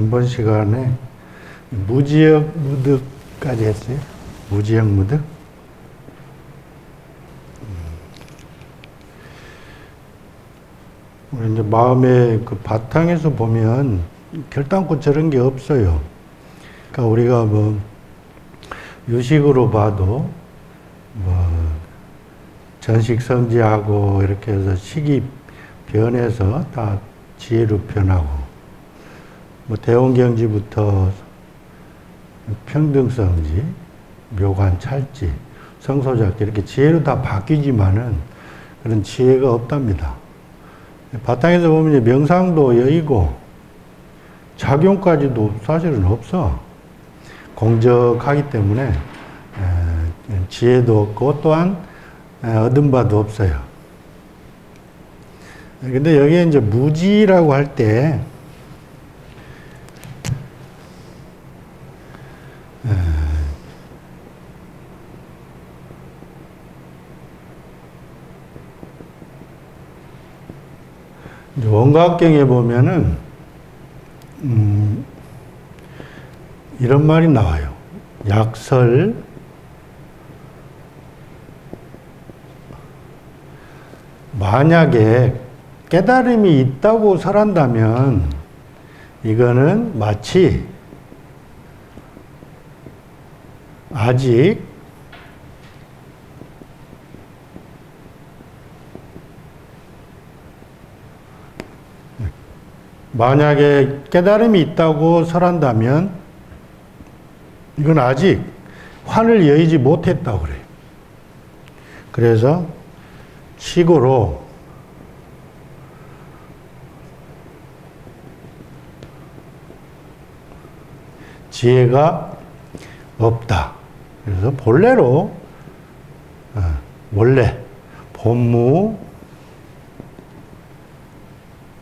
지난번 시간에 무지역 무득까지 했어요. 무지역 무득. 우리 이제 마음의 그 바탕에서 보면 결단코 저런 게 없어요. 그러니까 우리가 뭐 유식으로 봐도 뭐 전식성지하고 이렇게 해서 식이 변해서 다 지혜로 변하고, 뭐 대원경지부터 평등성지, 묘관 찰지, 성소작지 이렇게 지혜로 다 바뀌지만은 그런 지혜가 없답니다. 바탕에서 보면 이제 명상도 여의고 작용까지도 사실은 없어. 공적하기 때문에 지혜도 없고 또한 얻은 바도 없어요. 근데 여기에 이제 무지라고 할 때 원각경에 보면은 이런 말이 나와요. 약설 만약에 깨달음이 있다고 설한다면 이거는 마치 아직 만약에 깨달음이 있다고 설한다면 이건 아직 환을 여의지 못했다고 그래요. 그래서 식으로 지혜가 없다. 그래서 본래로 원래 본무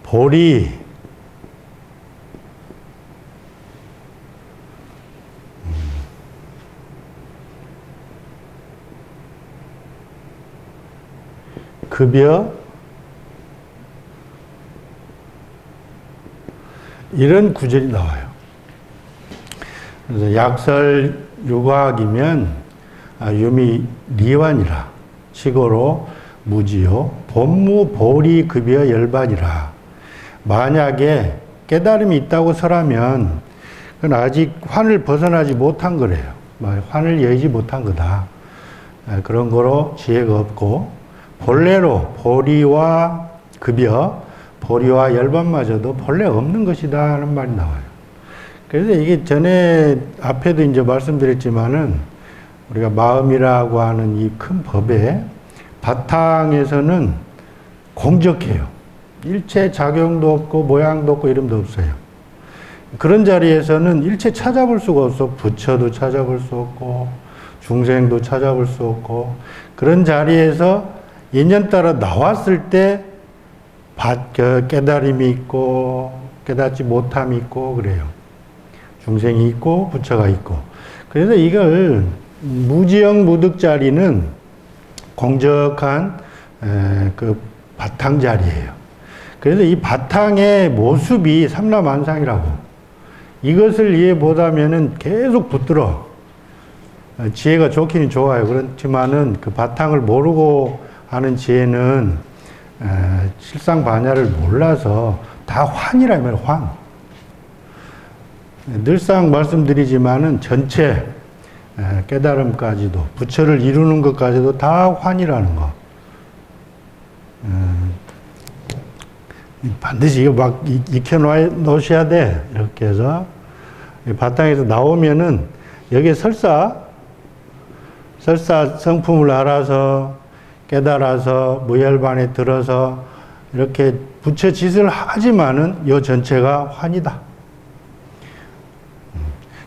보리 급여 이런 구절이 나와요. 그래서 약설 유과학이면 유미 리완이라 식어로 무지요 본무 보리 급여 열반이라. 만약에 깨달음이 있다고 설하면 그건 아직 환을 벗어나지 못한 거래요. 환을 여의지 못한 거다. 그런 거로 지혜가 없고 본래로 보리와 급여, 보리와 열반마저도 본래 없는 것이다 하는 말이 나와요. 그래서 이게 전에 앞에도 이제 말씀드렸지만은 우리가 마음이라고 하는 이 큰 법의 바탕에서는 공적해요. 일체 작용도 없고 모양도 없고 이름도 없어요. 그런 자리에서는 일체 찾아볼 수가 없어. 부처도 찾아볼 수 없고 중생도 찾아볼 수 없고, 그런 자리에서 인연 따라 나왔을 때 깨달음이 있고 깨닫지 못함이 있고 그래요. 중생이 있고 부처가 있고. 그래서 이걸 무지영 무득 자리는 공적한 그 바탕 자리예요. 그래서 이 바탕의 모습이 삼라만상이라고. 이것을 이해 못하면은 계속 붙들어. 지혜가 좋기는 좋아요. 그렇지만은 그 바탕을 모르고 하는 지혜는 실상 반야를 몰라서 다 환이라 말이에요. 환. 늘상 말씀드리지만은 전체 깨달음까지도 부처를 이루는 것까지도 다 환이라는 거. 반드시 이거 막 익혀 놓으셔야 돼. 이렇게 해서 바탕에서 나오면은 여기에 설사 성품을 알아서 깨달아서 무열반에 들어서 이렇게 부처 짓을 하지만은 이 전체가 환이다.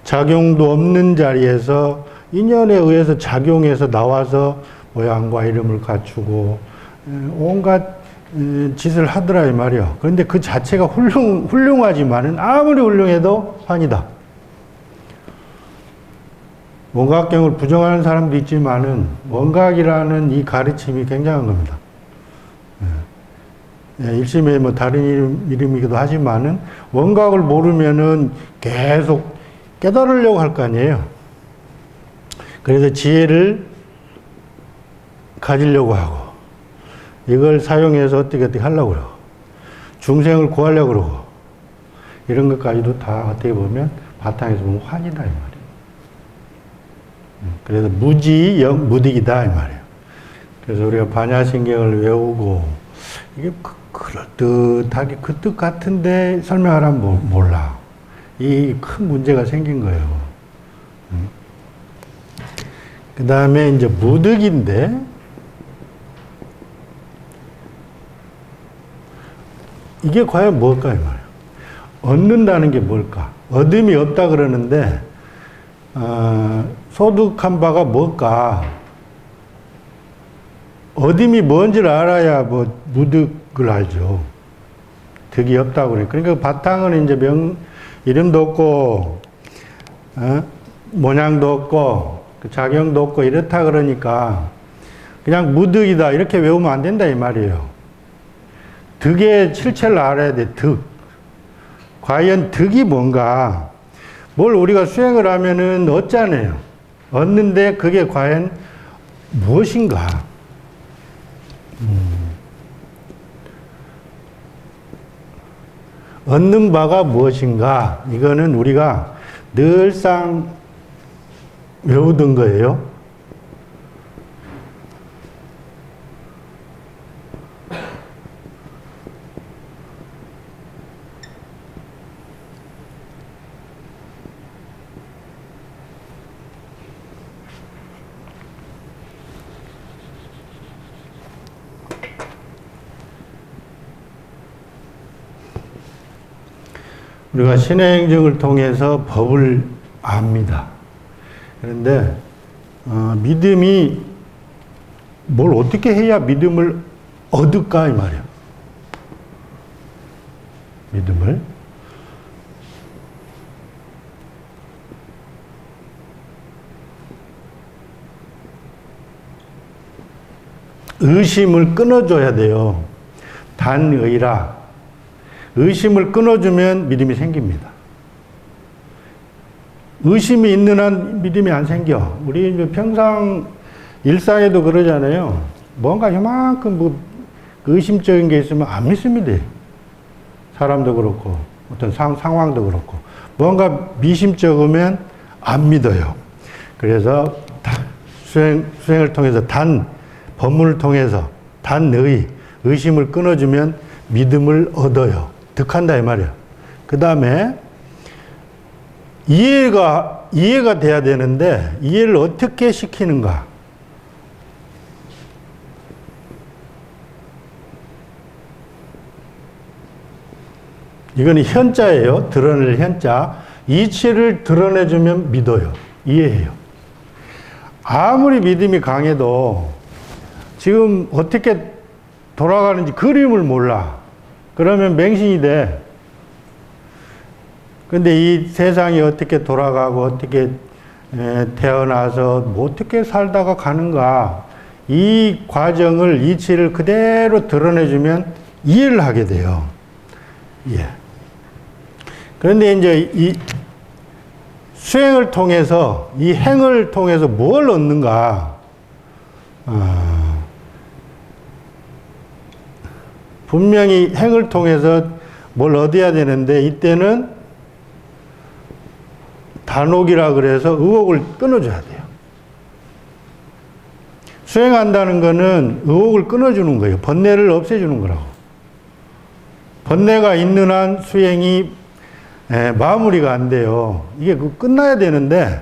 작용도 없는 자리에서 인연에 의해서 작용해서 나와서 모양과 이름을 갖추고 온갖 짓을 하더라 이 말이요. 그런데 그 자체가 훌륭하지만은 아무리 훌륭해도 환이다. 원각경을 부정하는 사람도 있지만은 원각이라는 이 가르침이 굉장한 겁니다. 일심의 뭐 다른 이름이기도 하지만은 원각을 모르면은 계속 깨달으려고 할 거 아니에요. 그래서 지혜를 가지려고 하고 이걸 사용해서 어떻게 하려고 그러고 중생을 구하려고 그러고 이런 것까지도 다 어떻게 보면 바탕에서 보면 환이다 이 말이에요. 그래서 무지 무득이다 이 말이에요. 그래서 우리가 반야신경을 외우고 이게 그럴듯하게 그 뜻 같은데 설명하라면 몰라. 이 큰 문제가 생긴 거예요. 그 다음에 이제 무득인데 이게 과연 뭘까 이 말이에요. 얻는다는 게 뭘까? 얻음이 없다 그러는데 소득한 바가 뭘까? 얻음이 뭔지를 알아야 뭐 무득을 알죠. 득이 없다고 그래. 그러니까 바탕은 이제 이름도 없고 모양도 없고 작용도 없고 이렇다 그러니까 그냥 무득이다 이렇게 외우면 안 된다 이 말이에요. 득의 실체를 알아야 돼. 득. 과연 득이 뭔가? 뭘 우리가 수행을 하면은 얻잖아요. 얻는데 그게 과연 무엇인가? 얻는 바가 무엇인가? 이거는 우리가 늘상 외우던 거예요. 우리가 신의 행정을 통해서 법을 압니다. 그런데 믿음이 뭘 어떻게 해야 믿음을 얻을까 이 말이에요. 믿음을 의심을 끊어줘야 돼요. 단의라. 의심을 끊어주면 믿음이 생깁니다. 의심이 있는 한 믿음이 안 생겨. 우리 평상 일상에도 그러잖아요. 뭔가 이만큼 뭐 의심적인 게 있으면 안 믿습니다. 사람도 그렇고 어떤 상황도 그렇고 뭔가 미심쩍으면 안 믿어요. 그래서 수행을 통해서 법문을 통해서 의심을 끊어주면 믿음을 얻어요. 득한다 이 말이에요. 그 다음에 이해가 돼야 되는데 이해를 어떻게 시키는가? 이거는 현자예요. 드러낼 현자. 이치를 드러내주면 믿어요. 이해해요. 아무리 믿음이 강해도 지금 어떻게 돌아가는지 그림을 몰라. 그러면 맹신이 돼. 근데 이 세상이 어떻게 돌아가고 어떻게 태어나서 뭐 어떻게 살다가 가는가 이 과정을 이치를 그대로 드러내주면 이해를 하게 돼요. 예. 그런데 이제 이 수행을 통해서 이 행을 통해서 뭘 얻는가? 분명히 행을 통해서 뭘 얻어야 되는데 이때는 단옥이라 그래서 의혹을 끊어줘야 돼요. 수행한다는 거는 의혹을 끊어주는 거예요. 번뇌를 없애주는 거라고. 번뇌가 있는 한 수행이 마무리가 안 돼요. 이게 끝나야 되는데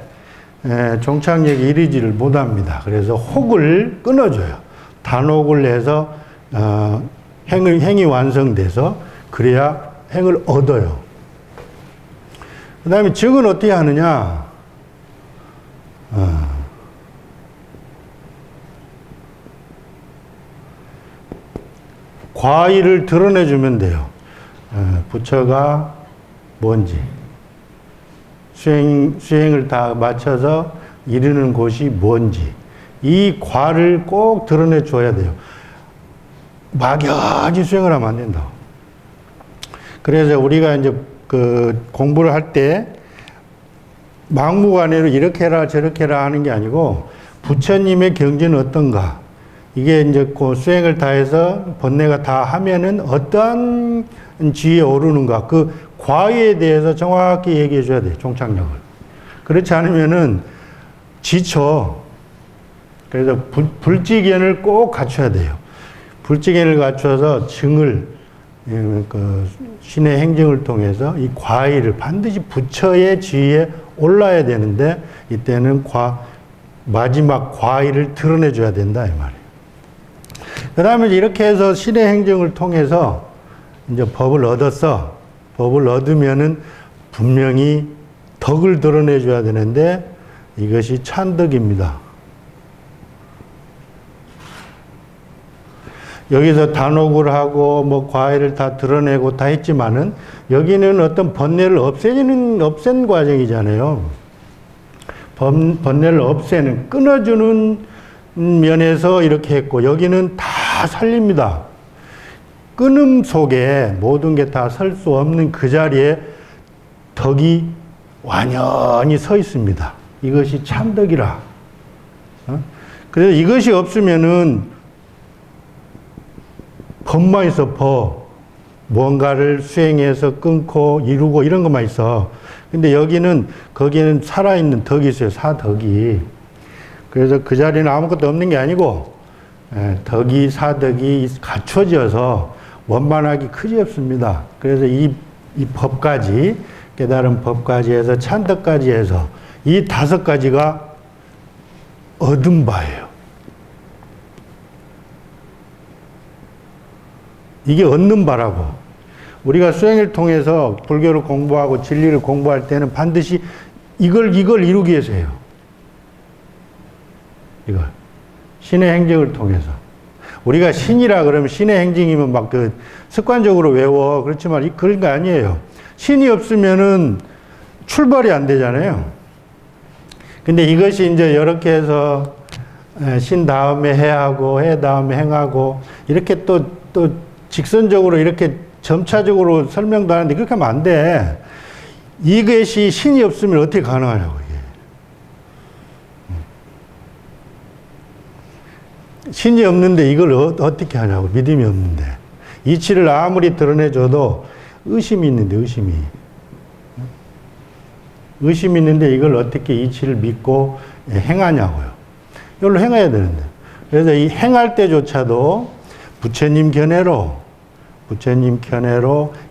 종착역에 이르지를 못합니다. 그래서 혹을 끊어줘요. 단혹을 해서 행이 완성돼서 그래야 행을 얻어요. 그 다음에 즉은 어떻게 하느냐? 과의를 드러내주면 돼요. 부처가 뭔지. 수행을 다 마쳐서 이르는 곳이 뭔지. 이 과를 꼭 드러내줘야 돼요. 막연히 수행을 하면 안 된다. 그래서 우리가 이제 그 공부를 할 때 막무가내로 이렇게 해라 저렇게 해라 하는 게 아니고 부처님의 경지는 어떤가. 이게 이제 그 수행을 다해서 번뇌가 다 하면은 어떠한 지위에 오르는가. 그 과의에 대해서 정확히 얘기해 줘야 돼. 종착역을. 그렇지 않으면은 지쳐. 그래서 불지견을 꼭 갖춰야 돼요. 불지견을 갖춰서 증을, 그 신의 행정을 통해서 이 과의를 반드시 부처의 지위에 올라야 되는데 이때는 마지막 과의를 드러내 줘야 된다 이 말이에요. 그 다음에 이렇게 해서 신의 행정을 통해서 이제 법을 얻었어. 법을 얻으면은 분명히 덕을 드러내 줘야 되는데 이것이 찬덕입니다. 여기서 단옥을 하고 뭐 과외를 다 드러내고 다 했지만은 여기는 어떤 번뇌를 없앤 과정이잖아요. 번뇌를 없애는, 끊어주는 면에서 이렇게 했고 여기는 다 살립니다. 끊음 속에 모든 게 다 설 수 없는 그 자리에 덕이 완연히 서 있습니다. 이것이 참덕이라. 그래서 이것이 없으면은 법만 있어, 법. 뭔가를 수행해서 끊고 이루고 이런 것만 있어. 근데 거기에는 살아있는 덕이 있어요. 사덕이. 그래서 그 자리는 아무것도 없는 게 아니고, 덕이, 사덕이 갖춰져서 원만하기 그지없습니다. 그래서 이 법까지, 깨달은 법까지 해서 찬덕까지 해서 이 5가지가 얻은 바예요. 이게 얻는 바라고. 우리가 수행을 통해서 불교를 공부하고 진리를 공부할 때는 반드시 이걸 이루기 위해서 해요. 이걸. 신의 행정을 통해서. 우리가 신이라 그러면 신의 행정이면 막 습관적으로 외워. 그렇지만 그런 거 아니에요. 신이 없으면은 출발이 안 되잖아요. 근데 이것이 이제 이렇게 해서 신 다음에 해하고 해 다음에 행하고 이렇게 또 직선적으로 이렇게 점차적으로 설명도 하는데 그렇게 하면 안 돼. 이것이 신이 없으면 어떻게 가능하냐고, 이게. 신이 없는데 이걸 어떻게 하냐고, 믿음이 없는데. 이치를 아무리 드러내줘도 의심이 있는데, 의심이. 의심이 있는데 이걸 어떻게 이치를 믿고 행하냐고요. 이걸로 행해야 되는데. 그래서 이 행할 때조차도 부처님 견해로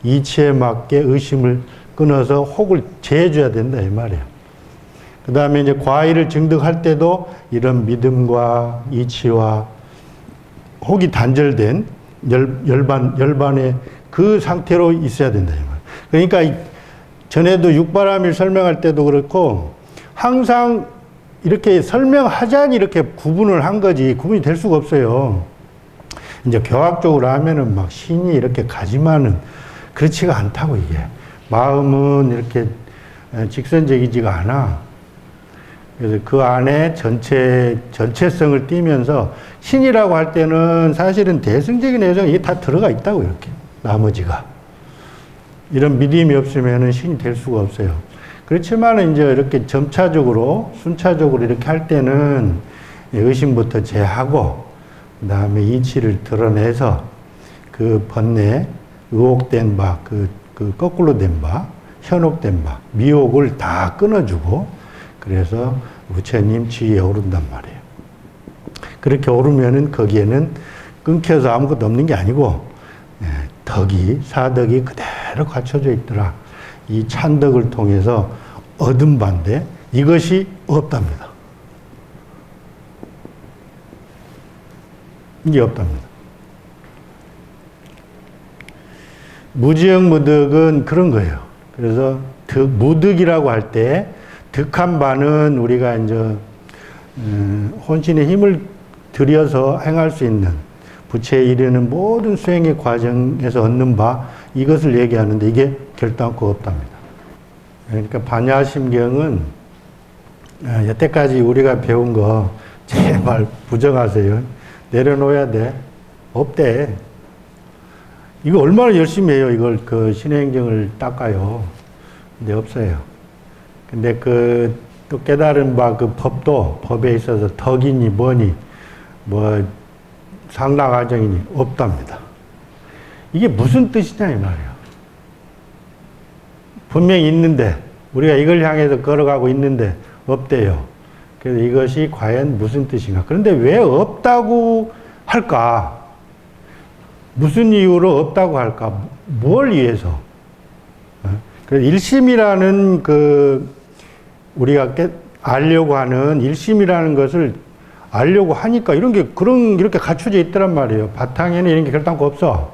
이치에 맞게 의심을 끊어서 혹을 제해줘야 된다 이 말이에요. 그 다음에 이제 과의를 증득할 때도 이런 믿음과 이치와 혹이 단절된 열반의 그 상태로 있어야 된다 이 말이에요. 그러니까 전에도 육바람일 설명할 때도 그렇고 항상 이렇게 설명하자니 이렇게 구분을 한 거지 구분이 될 수가 없어요. 이제 교학적으로 하면은 막 신이 이렇게 가지만은 그렇지가 않다고 이게. 마음은 이렇게 직선적이지가 않아. 그래서 그 안에 전체성을 띠면서 신이라고 할 때는 사실은 대승적인 내용이 이게 다 들어가 있다고 이렇게. 나머지가. 이런 믿음이 없으면은 신이 될 수가 없어요. 그렇지만은 이제 이렇게 점차적으로, 순차적으로 이렇게 할 때는 의심부터 제하고 그 다음에 이치를 드러내서 그 번뇌, 의혹된 바, 그 거꾸로 된 바, 현혹된 바, 미혹을 다 끊어주고 그래서 부처님 지위에 오른단 말이에요. 그렇게 오르면은 거기에는 끊겨서 아무것도 없는 게 아니고 덕이, 사덕이 그대로 갖춰져 있더라. 이 찬덕을 통해서 얻은 바인데 이것이 없답니다. 이게 없답니다. 무지영 무득은 그런 거예요. 그래서 무득이라고 할 때 득한 바는 우리가 이제 혼신의 힘을 들여서 행할 수 있는 부처에 이르는 모든 수행의 과정에서 얻는 바 이것을 얘기하는데 이게 결단코 없답니다. 그러니까 반야심경은 여태까지 우리가 배운 거 제발 부정하세요. 내려놓아야 돼. 없대. 이거 얼마나 열심히 해요. 이걸 그 신의 행정을 닦아요. 근데 없어요. 근데 그 또 깨달은 바 그 법도 법에 있어서 덕이니 뭐니 뭐 상락하정이니 없답니다. 이게 무슨 뜻이냐 이 말이에요. 분명히 있는데 우리가 이걸 향해서 걸어가고 있는데 없대요. 그래서 이것이 과연 무슨 뜻인가. 그런데 왜 없다고 할까? 무슨 이유로 없다고 할까? 뭘 위해서? 그래서 일심이라는 우리가 알려고 하는 일심이라는 것을 알려고 하니까 이렇게 갖춰져 있더란 말이에요. 바탕에는 이런 게 결단코 없어.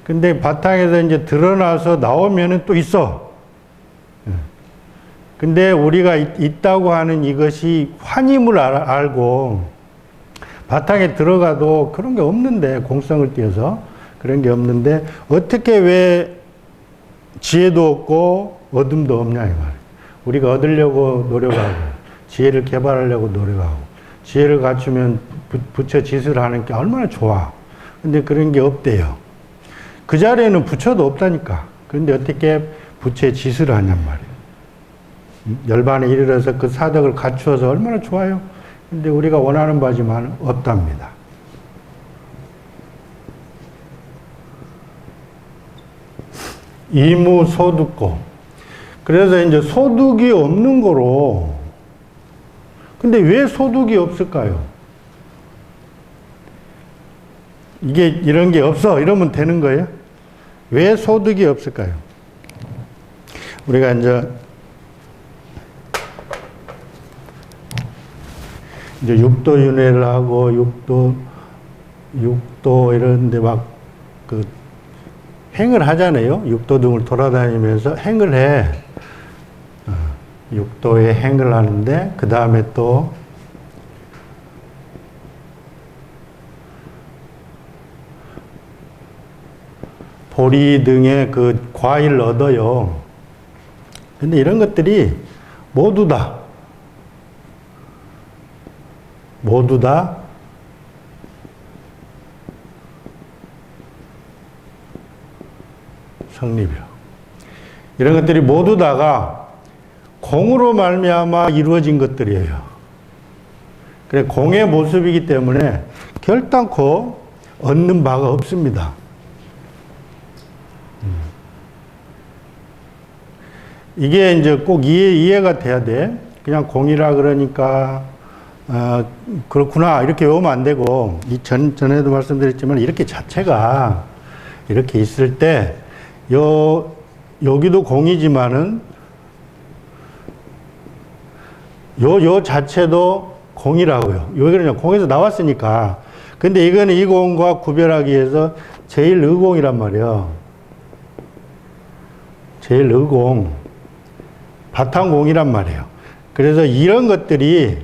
근데 바탕에서 이제 드러나서 나오면은 또 있어. 근데 우리가 있다고 하는 이것이 환임을 알고 바탕에 들어가도 그런 게 없는데, 공성을 띄어서 그런 게 없는데 어떻게 왜 지혜도 없고 어둠도 없냐 이 말이에요. 우리가 얻으려고 노력하고 지혜를 개발하려고 노력하고 지혜를 갖추면 부처 짓을 하는 게 얼마나 좋아. 근데 그런 게 없대요. 그 자리에는 부처도 없다니까. 그런데 어떻게 부처의 짓을 하냔 말이에요. 열반에 이르러서 그 사덕을 갖추어서 얼마나 좋아요. 근데 우리가 원하는 바지만 없답니다. 이무소득고. 그래서 이제 소득이 없는 거로. 근데 왜 소득이 없을까요? 이게 이런 게 없어 이러면 되는 거예요? 왜 소득이 없을까요? 우리가 이제 육도윤회를 하고 육도 이런데 막 행을 하잖아요. 육도 등을 돌아다니면서 행을 해. 육도에 행을 하는데 그 다음에 또 보리 등의 그 과일을 얻어요. 근데 이런 것들이 모두 다 성립이요. 이런 것들이 모두 다가 공으로 말미암아 이루어진 것들이에요. 그래 공의 모습이기 때문에 결단코 얻는 바가 없습니다. 이게 이제 꼭 이해가 돼야 돼. 그냥 공이라 그러니까 그렇구나 이렇게 외우면 안 되고, 전에도 말씀드렸지만 이렇게 자체가 이렇게 있을 때 여기도 공이지만은 요 자체도 공이라고요. 왜 그러냐? 공에서 나왔으니까. 근데 이거는 이 공과 구별하기 위해서 제일 의공이란 말이에요. 제일 의공. 바탕공이란 말이에요. 그래서 이런 것들이,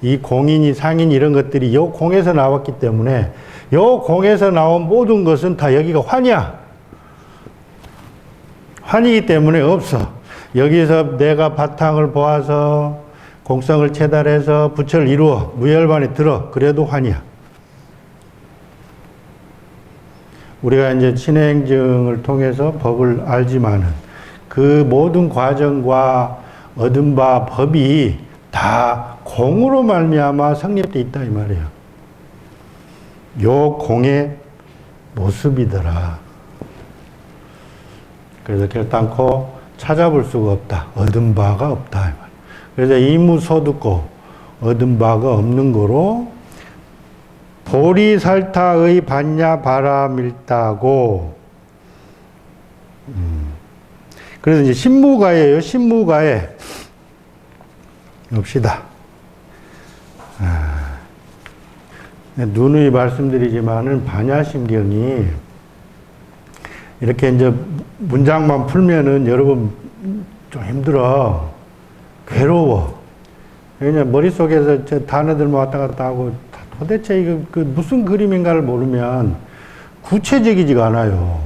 이 공인이 상인 이런 것들이 요 공에서 나왔기 때문에 요 공에서 나온 모든 것은 다 여기가 환이야. 환이기 때문에 없어. 여기서 내가 바탕을 보아서 공성을 체달해서 부처를 이루어 무열반에 들어 그래도 환이야. 우리가 이제 신의 행정을 통해서 법을 알지만은 그 모든 과정과 얻은 바 법이 다 공으로 말미암아 성립돼 있다 이 말이에요. 요 공의 모습이더라. 그래서 결단코 찾아볼 수가 없다. 얻은 바가 없다 이 말이에요. 그래서 이무소득고 얻은 바가 없는 거로 보리살타의 반야 바람일다고. 그래서 이제 신무가예요. 신무가에 봅시다. 누누이 말씀드리지만은 반야심경이 이렇게 이제 문장만 풀면은 여러분 좀 힘들어. 괴로워. 왜냐면 머릿속에서 저 단어들만 왔다 갔다 하고 도대체 이거 무슨 그림인가를 모르면 구체적이지가 않아요.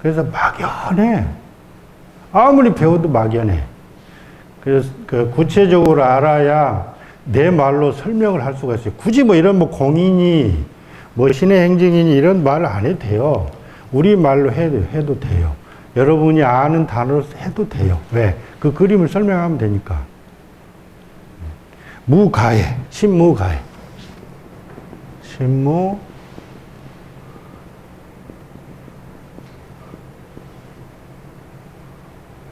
그래서 막연해. 아무리 배워도 막연해. 그래서 구체적으로 알아야 내 말로 설명을 할 수가 있어요. 굳이 뭐 이런 공인이 뭐 신의 행정이니 이런 말을 안 해도 돼요. 우리말로 해도 돼요. 여러분이 아는 단어로 해도 돼요. 왜? 그 그림을 설명하면 되니까. 무가해, 신무가해.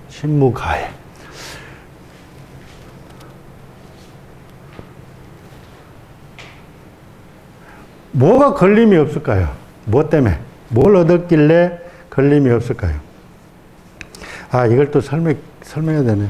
신무가해. 뭐가 걸림이 없을까요? 뭐 때문에? 뭘 얻었길래 걸림이 없을까요? 아, 이걸 또 설명해야 되네.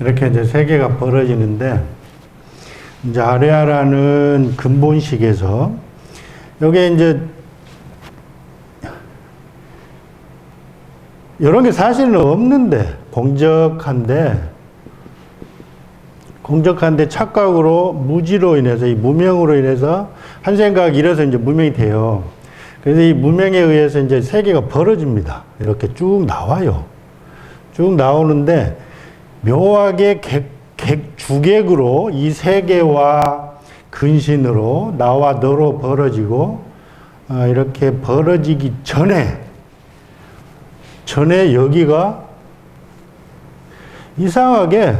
이렇게 이제 세계가 벌어지는데, 이제 아레아라는 근본식에서, 요게 이제, 이런 게 사실은 없는데, 공적한데 착각으로, 무지로 인해서, 이 무명으로 인해서, 한 생각이 이래서 이제 무명이 돼요. 그래서 이 무명에 의해서 이제 세계가 벌어집니다. 이렇게 쭉 나와요. 쭉 나오는데, 묘하게 주객으로 이 세계와 근신으로 나와 너로 벌어지고, 이렇게 벌어지기 전에 여기가 이상하게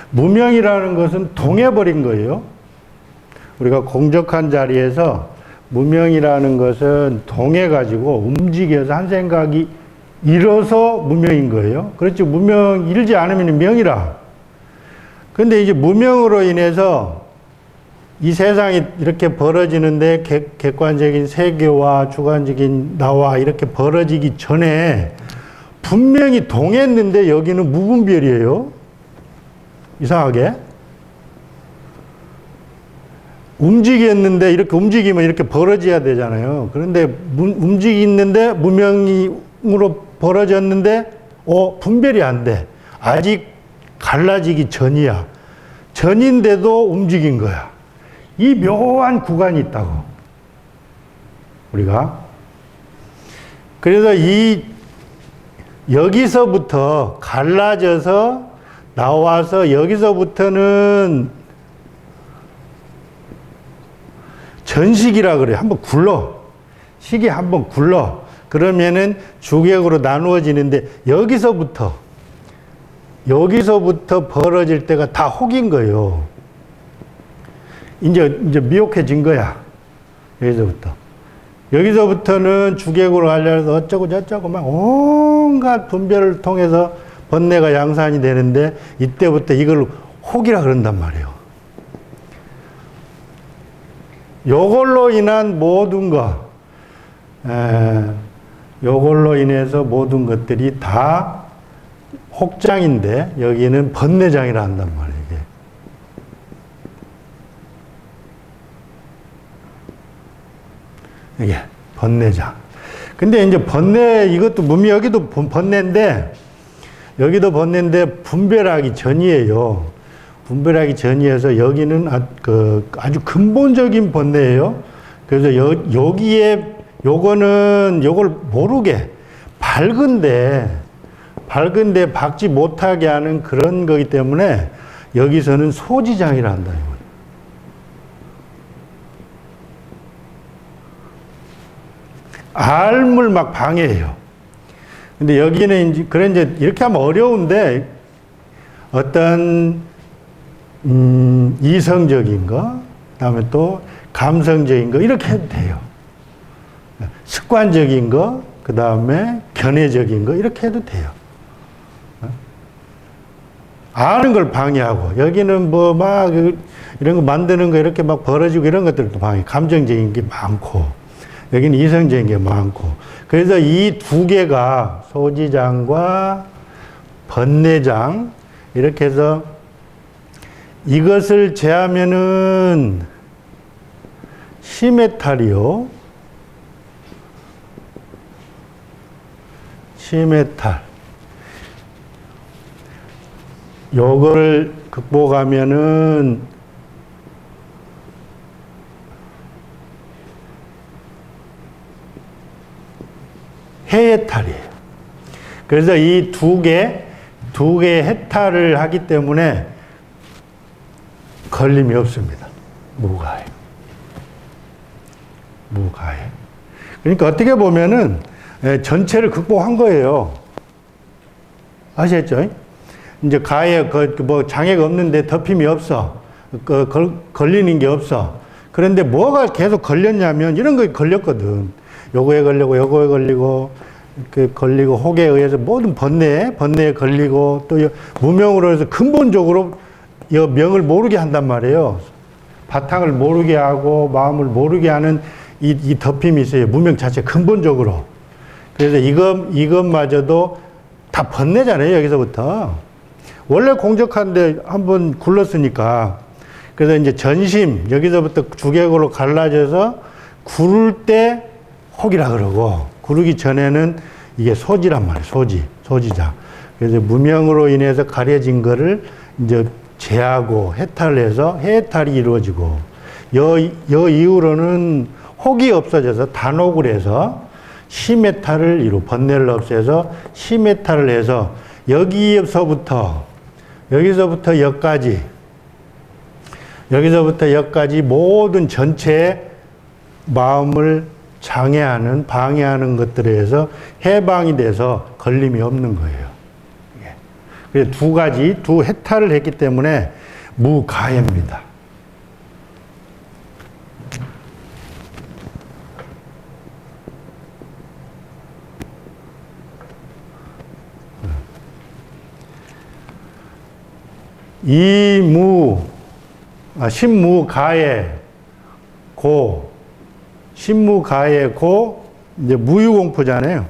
무명이라는 것은 동해버린 거예요. 우리가 공적한 자리에서 무명이라는 것은 동해가지고 움직여서 한 생각이 일어서 무명인 거예요. 그렇지, 무명, 일지 않으면 명이라. 근데 이제 무명으로 인해서 이 세상이 이렇게 벌어지는데 객관적인 세계와 주관적인 나와 이렇게 벌어지기 전에 분명히 동했는데 여기는 무분별이에요. 이상하게. 움직였는데 이렇게 움직이면 이렇게 벌어져야 되잖아요. 그런데 움직이는데 무명으로 벌어졌는데 분별이 안 돼. 아직 갈라지기 전이야. 전인데도 움직인 거야. 이 묘한 구간이 있다고. 우리가. 그래서 여기서부터 갈라져서 나와서 여기서부터는 전식이라 그래. 한번 굴러. 식이 한번 굴러. 그러면은 주객으로 나누어지는데 여기서부터 벌어질 때가 다 혹인 거예요. 이제 미혹해진 거야. 여기서부터는 주객으로 가려서 어쩌고 저쩌고 막 온갖 분별을 통해서 번뇌가 양산이 되는데 이때부터 이걸 혹이라 그런단 말이에요. 요걸로 인한 모든 것, 요걸로 인해서 모든 것들이 다 혹장인데 여기는 번뇌장이라 한단 말이에요. 이게 번뇌장. 근데 이제 이것도 여기도 번뇌인데 분별하기 전이에요. 분별하기 전이어서 여기는 아주 근본적인 번뇌예요. 그래서 요걸 모르게 밝은데 밝지 못하게 하는 그런 거기 때문에 여기서는 소지장이라 한다. 알물 막 방해해요. 근데 여기는 이제 이렇게 하면 어려운데 어떤 이성적인 거, 그다음에 또 감성적인 거 이렇게 해도 돼요. 습관적인 거, 그다음에 견해적인 거 이렇게 해도 돼요. 아는 걸 방해하고 여기는 뭐 막 이런 거 만드는 거 이렇게 막 벌어지고 이런 것들도 방해. 감정적인 게 많고 여기는 이성적인 게 많고 그래서 이 두 개가 소지장과 번뇌장 이렇게 해서 이것을 제하면은 시메탈이요. 시메탈. 요거를 극복하면은 해해탈이에요. 그래서 이 두 개 해탈을 하기 때문에 걸림이 없습니다. 무가해. 무가해. 그러니까 어떻게 보면은 전체를 극복한 거예요. 아시겠죠? 이제 가해 뭐 장애가 없는데 덮임이 없어. 걸리는 게 없어. 그런데 뭐가 계속 걸렸냐면 이런 거에 걸렸거든. 요거에 걸리고 요거에 걸리고 걸리고 혹에 의해서 모든 번뇌에 걸리고 또 무명으로 해서 근본적으로 이 명을 모르게 한단 말이에요. 바탕을 모르게 하고 마음을 모르게 하는 이 덮임이 있어요. 무명 자체 근본적으로. 그래서 이것마저도 다 번뇌잖아요. 여기서부터. 원래 공적한데 한번 굴렀으니까. 그래서 이제 전심, 여기서부터 주객으로 갈라져서 구를 때 혹이라 그러고, 구르기 전에는 이게 소지란 말이에요. 소지자. 그래서 무명으로 인해서 가려진 거를 이제 제하고 해탈해서 해탈이 이루어지고, 여 이후로는 혹이 없어져서 단혹을 해서 시메탈을 번뇌를 없애서 시메탈을 해서 여기서부터 여기까지 모든 전체의 마음을 장애하는, 방해하는 것들에 의해서 해방이 돼서 걸림이 없는 거예요. 그래서 두 해탈을 했기 때문에 무가해입니다. 신무가해 고, 이제 무유공포잖아요.